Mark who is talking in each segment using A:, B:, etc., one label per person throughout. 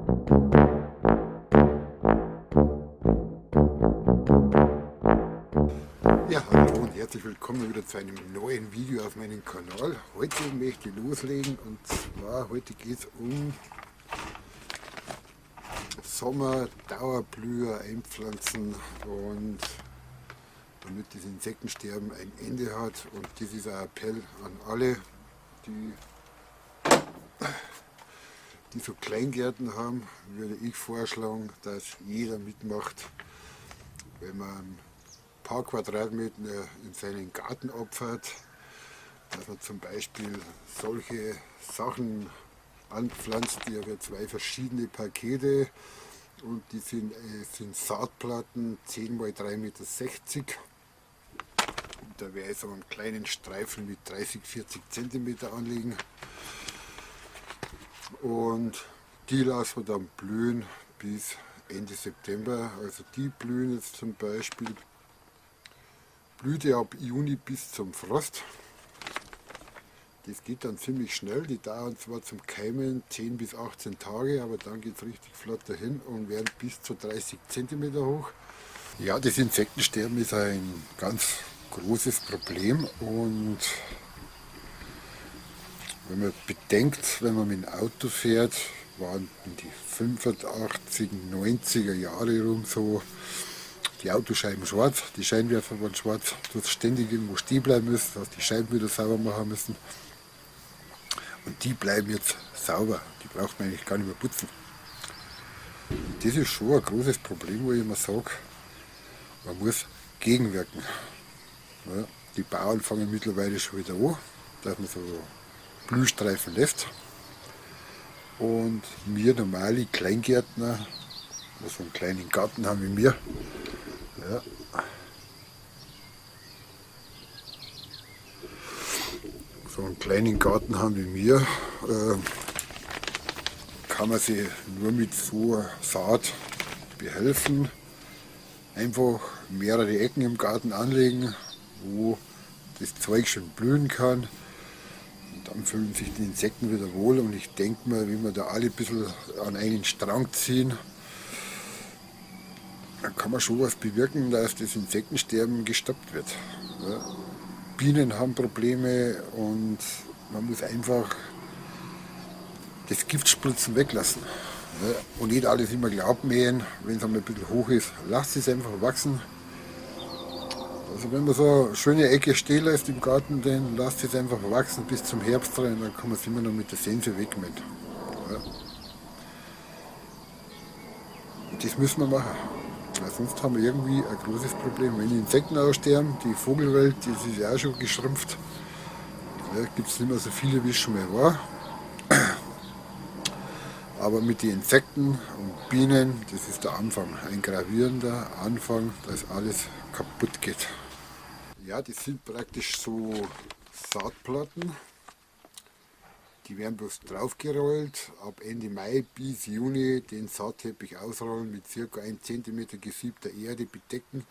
A: Ja, hallo und herzlich willkommen wieder zu einem neuen Video auf meinem Kanal. Heute möchte ich loslegen und zwar heute geht es um Sommer-Dauerblüher einpflanzen und damit das Insektensterben ein Ende hat. Und das ist ein Appell an alle, die so Kleingärten haben, würde ich vorschlagen, dass jeder mitmacht, wenn man ein paar Quadratmeter in seinen Garten opfert, dass man zum Beispiel solche Sachen anpflanzt. Die haben ja zwei verschiedene Pakete und die sind Saatplatten 10 x 3,60 Meter. Und da werde ich so einen kleinen Streifen mit 30-40 cm anlegen und die lassen wir dann blühen bis Ende September. Also die blühen jetzt zum Beispiel Blüte ab Juni bis zum Frost. Das geht dann ziemlich schnell, die dauern zwar zum Keimen 10 bis 18 Tage, aber dann geht es richtig flott dahin und werden bis zu 30 cm hoch. Ja, das Insektensterben ist ein ganz großes Problem und wenn man bedenkt, wenn man mit dem Auto fährt, waren in die 85, 90er Jahre rum so, die Autoscheiben schwarz, die Scheinwerfer waren schwarz, du hast ständig irgendwo stehen bleiben müssen, hast die Scheiben wieder sauber machen müssen. Und die bleiben jetzt sauber, die braucht man eigentlich gar nicht mehr putzen. Und das ist schon ein großes Problem, wo ich immer sage, man muss gegenwirken. Ja, die Bauern fangen mittlerweile schon wieder an, dass man so Blühstreifen lässt. Und wir normale Kleingärtner, die so einen kleinen Garten haben wie wir, ja, so einen kleinen Garten haben wie wir, kann man sich nur mit so einer Saat behelfen. Einfach mehrere Ecken im Garten anlegen, wo das Zeug schon blühen kann. Und dann fühlen sich die Insekten wieder wohl und ich denke mal, wenn wir da alle ein bisschen an einen Strang ziehen, dann kann man schon was bewirken, dass das Insektensterben gestoppt wird. Ja. Bienen haben Probleme und man muss einfach das Giftspritzen weglassen. Ja. Und nicht alles immer glatt mähen, wenn es einmal ein bisschen hoch ist, lasst es einfach wachsen. Also wenn man so eine schöne Ecke stehen lässt im Garten, dann lasst es einfach wachsen bis zum Herbst rein, dann kann man es immer noch mit der Sense wegmähen. Ja. Und das müssen wir machen. Weil sonst haben wir irgendwie ein großes Problem. Wenn die Insekten aussterben, die Vogelwelt, das ist ja auch schon geschrumpft. Ja, gibt es nicht mehr so viele, wie es schon mal war. Aber mit den Insekten und Bienen, das ist der Anfang. Ein gravierender Anfang, dass alles kaputt geht. Ja, das sind praktisch so Saatplatten. Die werden bloß draufgerollt, ab Ende Mai bis Juni den Saatteppich ausrollen, mit ca. 1 cm gesiebter Erde bedecken,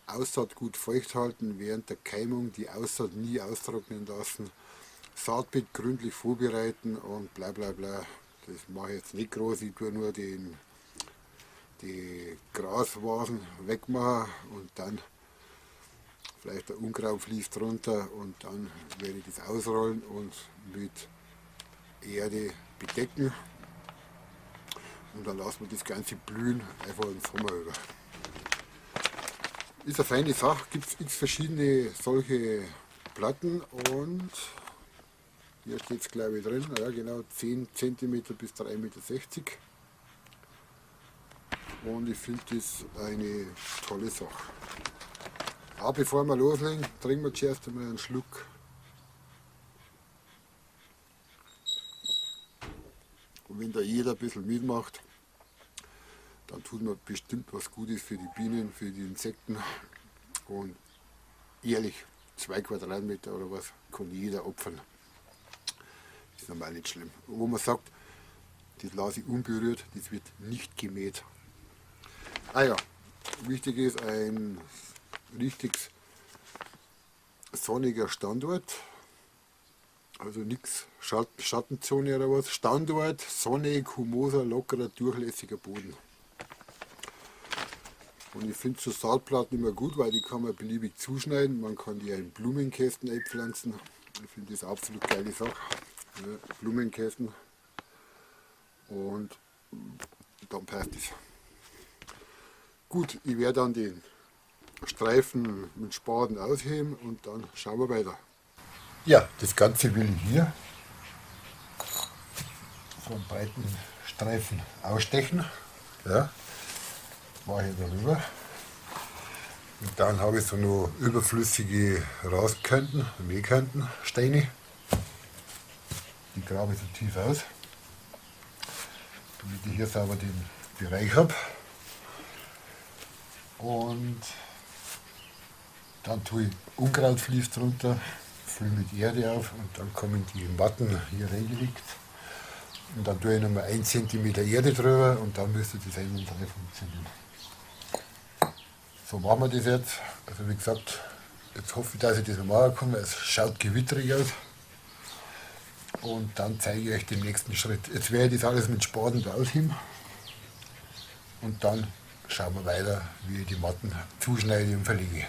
A: Aussaat gut feucht halten, während der Keimung die Aussaat nie austrocknen lassen, Saatbett gründlich vorbereiten und bla bla bla. Das mache ich jetzt nicht groß, ich tue nur die Grasvasen wegmachen und dann vielleicht der Unkraut fließt runter und dann werde ich das ausrollen und mit Erde bedecken und dann lassen wir das Ganze blühen, einfach im Sommer über. Ist eine feine Sache, gibt es x verschiedene solche Platten und hier steht es glaube ich drin, ja genau 10 cm bis 3,60 Meter. Und ich finde das eine tolle Sache. Aber bevor wir loslegen, trinken wir zuerst einmal einen Schluck. Und wenn da jeder ein bisschen mitmacht, dann tut man bestimmt was Gutes für die Bienen, für die Insekten. Und ehrlich, 2 Quadratmeter oder was kann jeder opfern. Ist normal nicht schlimm. Wo man sagt, das lasse ich unberührt, das wird nicht gemäht. Ah ja, wichtig ist ein richtig sonniger Standort. Also nichts Schattenzone oder was. Standort, sonnig, humoser, lockerer, durchlässiger Boden. Und ich finde so Saatplatten immer gut, weil die kann man beliebig zuschneiden. Man kann die in Blumenkästen einpflanzen. Ich finde das eine absolut geile Sache. Ja, Blumenkästen. Und dann passt es. Gut, ich werde dann den Streifen mit Spaten ausheben und dann schauen wir weiter. Ja, das Ganze will ich hier so einen breiten Streifen ausstechen. Ja, mache ich darüber. Und dann habe ich so noch überflüssige Raskanten, Mähkanten, Steine. Die grabe ich so tief aus, damit ich hier sauber den Bereich habe. Und dann tue ich Unkrautvlies drunter, fülle mit Erde auf und dann kommen die Matten hier reingelegt. Und dann tue ich nochmal 1 cm Erde drüber und dann müsste das einwandfrei funktionieren. So machen wir das jetzt. Also wie gesagt, jetzt hoffe ich, dass ich das noch machen kann, weil es schaut gewitterig aus. Und dann zeige ich euch den nächsten Schritt. Jetzt werde ich das alles mit Spaten ausheben. Und dann schauen wir weiter, wie ich die Matten zuschneide und verlege.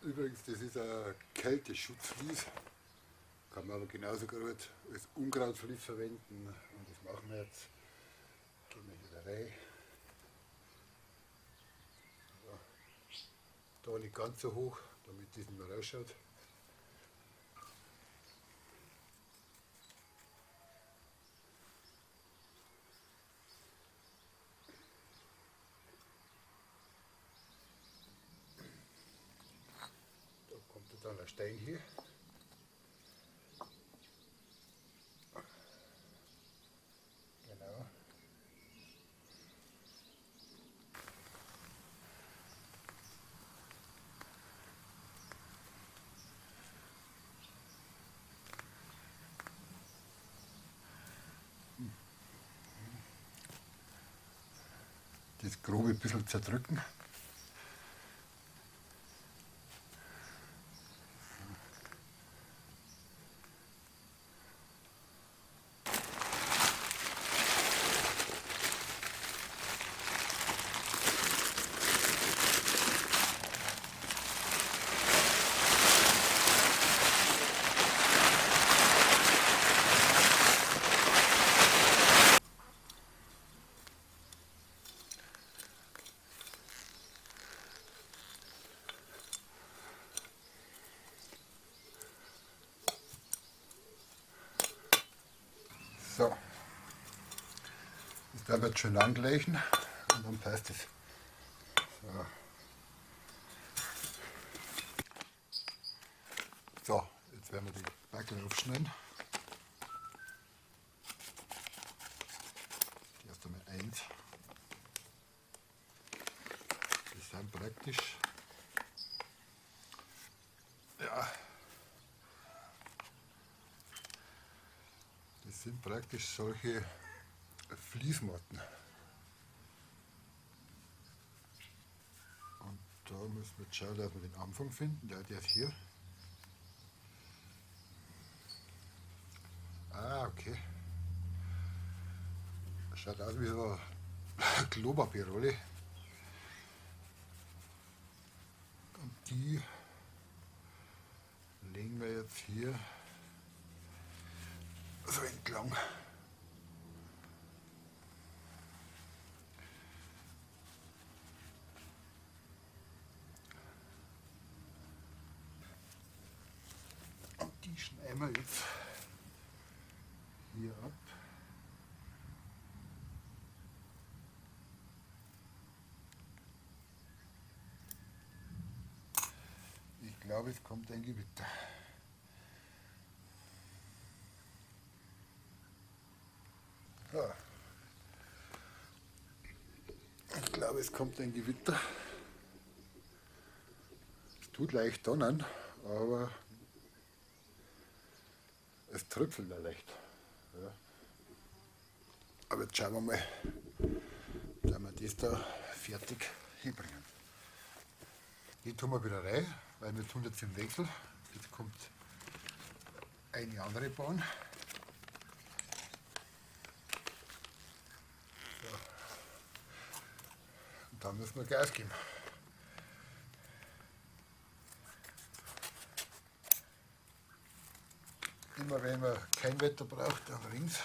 A: Übrigens, das ist ein Kälteschutzvlies. Kann man aber genauso gut als Unkrautvlies verwenden. Und das machen wir jetzt. Gehen wir wieder rein. So. Da nicht ganz so hoch, damit das nicht mehr rausschaut. Da kommt dann ein Stein hier. Genau. Das grobe ein bisschen zerdrücken. So, das wird schön angleichen und dann passt es. So. So, jetzt werden wir die Backel aufschneiden. Erst einmal 1. Das sind praktisch. Ja. Das sind praktisch solche Fließmatten. Und da müssen wir jetzt schauen, dass wir den Anfang finden. Der ist hier. Ah, okay. Schaut aus wie so eine Klopapierrolle. Und die legen wir jetzt hier so entlang. Und die schneiden wir jetzt hier ab. Ich glaube, es kommt ein Gewitter. Ja. Ich glaube, es kommt ein Gewitter. Es tut leicht donnern, aber es tröpfelt ja leicht. Ja. Aber jetzt schauen wir mal, dass wir das da fertig hinbringen. Die tun wir wieder rein, weil wir tun jetzt im Wechsel. Jetzt kommt eine andere Bahn. So. Und dann müssen wir Gas geben. Immer wenn man kein Wetter braucht, dann links.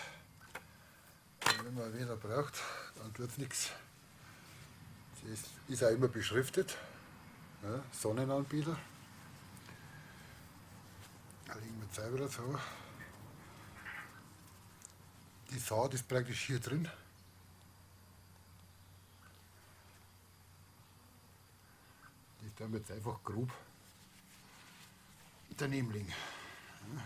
A: Und wenn man Wetter braucht, dann tut es nichts. Das ist auch immer beschriftet. Ja, Sonnenanbieter. Da legen wir selber so. Die Saat ist praktisch hier drin. Die ist dann jetzt einfach grob daneben liegen. Ja.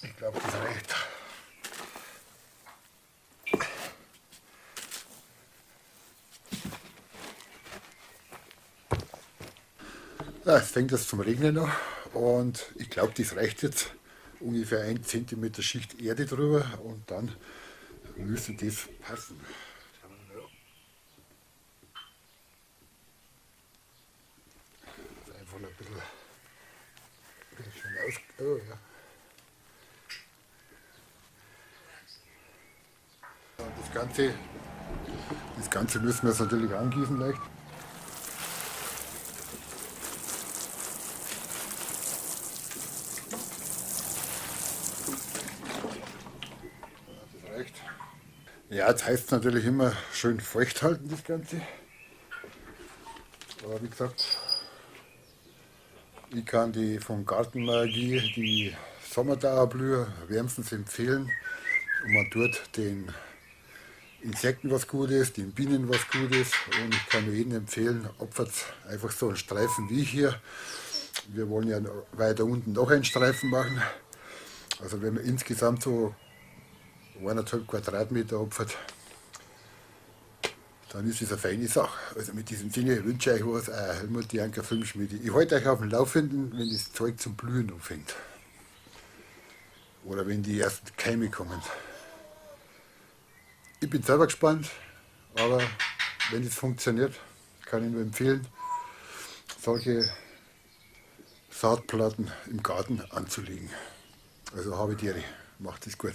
A: Ich glaube, das reicht. Ja, es fängt jetzt zum Regnen an und ich glaube, das reicht jetzt. Ungefähr 1 cm Schicht Erde drüber und dann müsste das passen. Das ist einfach ein bisschen schön aus. Oh, ja. Und das Ganze müssen wir jetzt natürlich angießen leicht. Das reicht. Ja, jetzt heißt es natürlich immer schön feucht halten, das Ganze. Aber wie gesagt, ich kann die von Gartenmagie, die Sommerdauerblüher wärmstens empfehlen. Und man tut den Insekten was Gutes, den Bienen was Gutes. Und ich kann nur jedem empfehlen, opfert einfach so einen Streifen wie hier. Wir wollen ja weiter unten noch einen Streifen machen. Also wenn man insgesamt so 1,5 Quadratmeter opfert, dann ist es eine feine Sache. Also mit diesem Sinne wünsche ich euch was, Helmut Janker Filmschmiede. Ich halte euch auf dem Laufenden, wenn das Zeug zum Blühen anfängt. Oder wenn die ersten Keime kommen. Ich bin selber gespannt, aber wenn es funktioniert, kann ich nur empfehlen, solche Saatplatten im Garten anzulegen. Also habe Tiere. Macht es gut.